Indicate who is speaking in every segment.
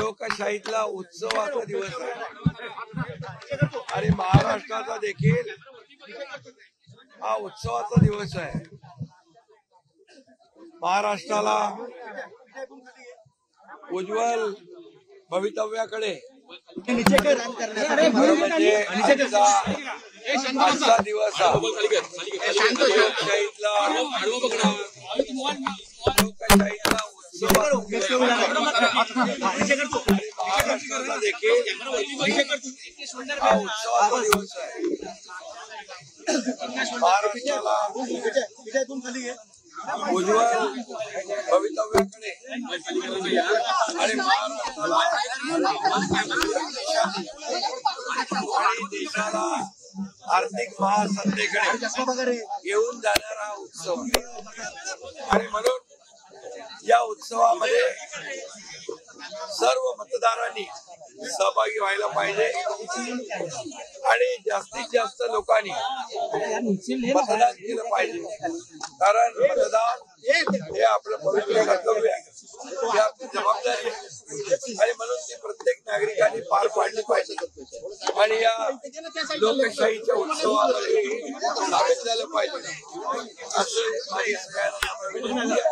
Speaker 1: लोकशाहीतला उत्सवाचा दिवस आहे आणि महाराष्ट्राचा देखील हा उत्सवाचा दिवस आहे। महाराष्ट्राला उज्ज्वल भवितव्याकडे आजचा दिवस हा लोकशाहीतला महाराष्ट्राला देखील हा उत्सवाचा दिवस आहे। महाराष्ट्राला उज्ज्वल भवितव्याकडे आणि महाराष्ट्राला आणि देशाला आर्थिक महासत्तेकडे घेऊन जाणारा उत्सव आणि म्हणून या उत्सवामध्ये सर्व मतदारांनी सहभागी व्हायला पाहिजे आणि जास्तीत जास्त लोकांनी मतदान केलं पाहिजे, कारण मतदान हे आपलं पवित्र कर्तव्य आहे, ही आपली जबाबदारी आहे आणि म्हणून ती प्रत्येक नागरिकांनी पार पाडली पाहिजे आणि या लोकशाहीच्या उत्सवामध्ये सामील झालं पाहिजे असं माझी सगळ्यांना विनंती आहे।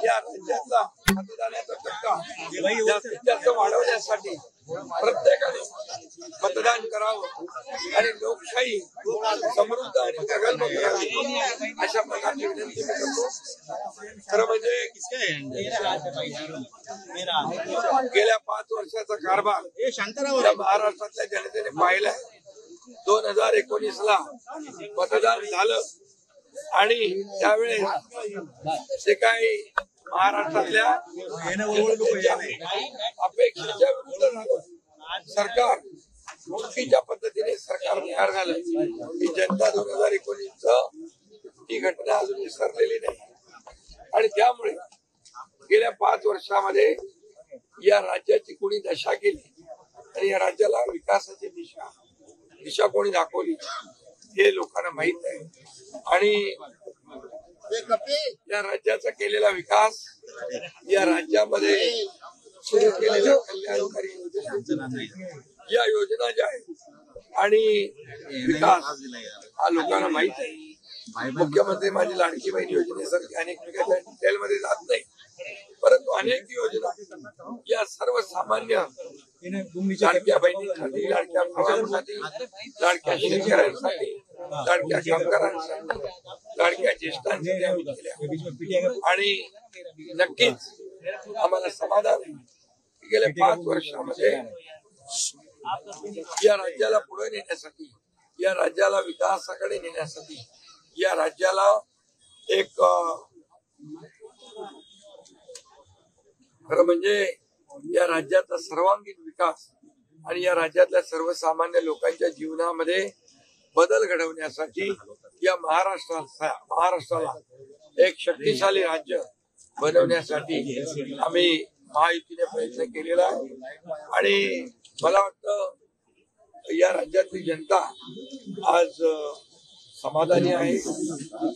Speaker 1: या राज्यातला मतदानाचा टक्का जास्तीत जास्त वाढवण्यासाठी प्रत्येकाने मतदान करावं आणि लोकशाही समृद्ध आणि प्रगल्भ करावी अशा प्रकारची विनंती मी करतो। खरं म्हणजे गेल्या 5 वर्षाचा कारभार या महाराष्ट्रातल्या जनतेने पाहिलाय। 2019ला मतदान झालं आणि त्यावेळेस जे काही महाराष्ट्रातल्या अपेक्षेच्या विरुद्ध सरकार चुकीच्या पद्धतीने सरकार तयार झालं ही जनता 2019 ही घटना अजून विसरलेली नाही आणि त्यामुळे गेल्या 5 वर्षामध्ये या राज्याची कोणी दशा केली आणि या राज्याला विकासाची दिशा कोणी दाखवली हे लोकांना माहित आहे आणि या राज्याचा केलेला विकास या राज्यामध्ये सुरू केलेल्या कल्याणकारी या योजना ज्या आहेत आणि विकास हा लोकांना माहित आहे। मुख्यमंत्री माझी लाडकी बहीण योजनेसारखी अनेक डिटेलमध्ये जात नाही, परंतु अनेक योजना या सर्वसामान्य लाडक्या बहिणींसाठी, लाडक्या भावांसाठी, लाडक्या शेतकऱ्यांसाठी, लाडक्या कामगारांसाठी, लाडक्या ज्येष्ठांसाठी आम्ही केल्या आणि नक्कीच आम्हाला समाधान आहे की गेल्या 5 वर्षामध्ये या राज्याला पुढे नेण्यासाठी, या राज्याला विकासाकडे नेण्यासाठी, या राज्याला एक खरं म्हणजे या राज्याचा सर्वांगीण विकास आणि या राज्यातल्या सर्वसामान्य लोकांच्या जीवनामध्ये बदल घडवण्यासाठी या महाराष्ट्राला एक शक्तिशाली राज्य बनवण्यासाठी आम्ही महायुतीने प्रयत्न केलेला आहे आणि मला वाटतं या राज्यातली जनता आज समाधानी आहे।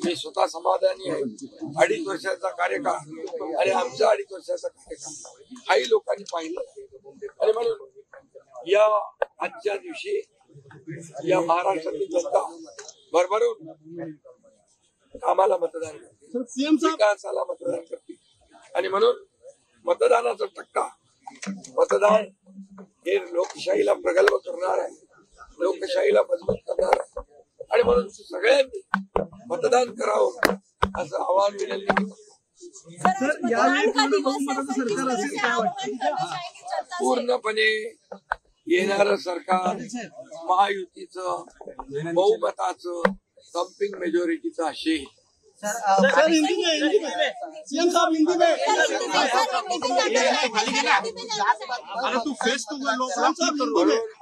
Speaker 1: मी स्वतः समाधानी आहे। 2.5 वर्षाचा कार्यकाळ आणि आमचा 2.5 वर्षाचा कार्यकाळ हाही लोकांनी पाहिलं आणि म्हणून या आजच्या दिवशी या महाराष्ट्रातली जनता भरभरून आम्हाला मतदान करते, विकासाला मतदान करते आणि म्हणून मतदानाचा टक्का, मतदान हे लोकशाहीला प्रगल्भ करणार आहे, लोकशाहीला मजबूत करणार आहे आणि म्हणून सगळ्यांनी मतदान करावं असं आवाहन विनंती पूर्णपणे येणारं सरकार महायुतीचं बहुमताचं डंपिंग मेजॉरिटीचं असेल।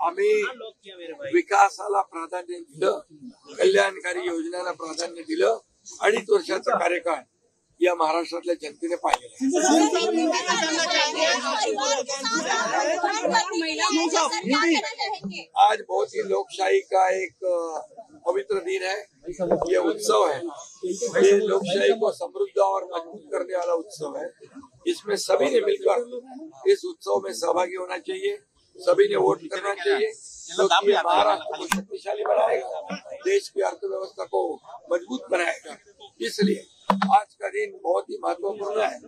Speaker 1: आम्ही विकासाला प्राधान्य दिलं, कल्याणकारी योजनांना प्राधान्य दिलं। 2.5 वर्षाचा कार्यकाळ या महाराष्ट्रातल्या जनतेने पाहिलेला आज बहुत ही लोकशाही का एक पवित्र दिन है, ये उत्सव है, ये लोकशाही को समृद्ध और मजबूत करने वाला उत्सव है। इसमें सभी ने मिलकर इस उत्सव में सहभागी होना चाहिए, सभी ने वोट करना चाहिए, क्योंकि ये महाराष्ट्र को शक्तिशाली बनाएगा, देश की अर्थव्यवस्था को मजबूत बनाएगा। इसलिए आज का दिन बहुत ही महत्वपूर्ण है।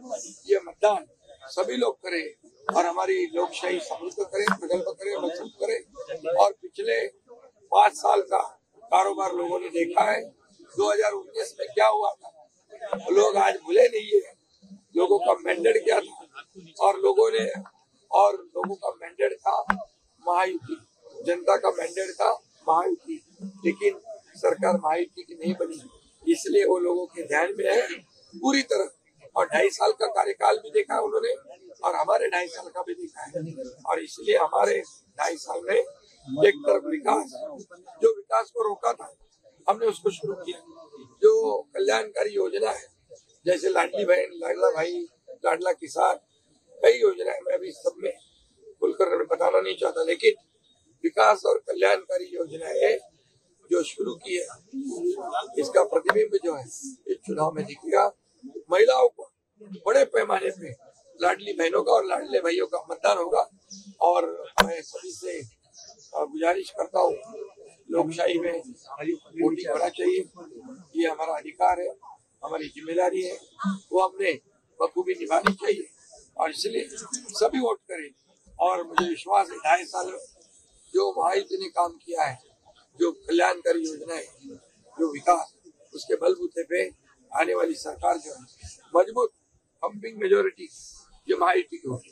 Speaker 1: ये मतदान सभी लोग करें और हमारी लोकशाही समृद्ध करें, प्रगल्भ करें, मजबूत करें। और पिछले 5 साल का कारोबार लोगों ने देखा है। 2019 में क्या हुआ था लोग आज भूले नहीं है। लोगों का मैंडेट क्या था और लोगों का मैंडेट था महायुति, जनता का मैंडेट था महायुति, लेकिन सरकार महायुति की नहीं बनी। इसलिए वो लोगों के ध्यान में है पूरी तरह। और 2.5 साल का कार्यकाल भी देखा है उन्होंने और हमारे 2.5 साल का भी देखा है। और इसलिए हमारे 2.5 साल में एक तरफ विकास, जो विकास को रोका था हमने उसको शुरू किया। जो कल्याणकारी योजना है जैसे लाडली बहन, लाडला भाई, लाडला किसान, कई योजनाएं मैं अभी सब में खुलकर बताना नहीं चाहता, लेकिन विकास और कल्याणकारी योजनाएं जो शुरू की है इसका प्रतिबिंब जो है इस चुनाव में दिखेगा। महिलाओं को बड़े पैमाने पे लाडली बहनों का और लाडले भाइयों का मतदान होगा। और मैं सभी से गुजारिश करता हूँ, लोकशाही में वोटिंग होना चाहिए, ये हमारा अधिकार है, हमारी जिम्मेदारी है, वो हमने बखूबी निभानी चाहिए। और इसलिए सभी वोट करें। और मुझे विश्वास है 2.5 साल में जो महायुति ने काम किया है, जो कल्याणकारी योजनाएं, जो विकास, उसके बलबूते पे आने वाली सरकार जो है मजबूत पंपिंग मेजोरिटी जो महायुति की होगी।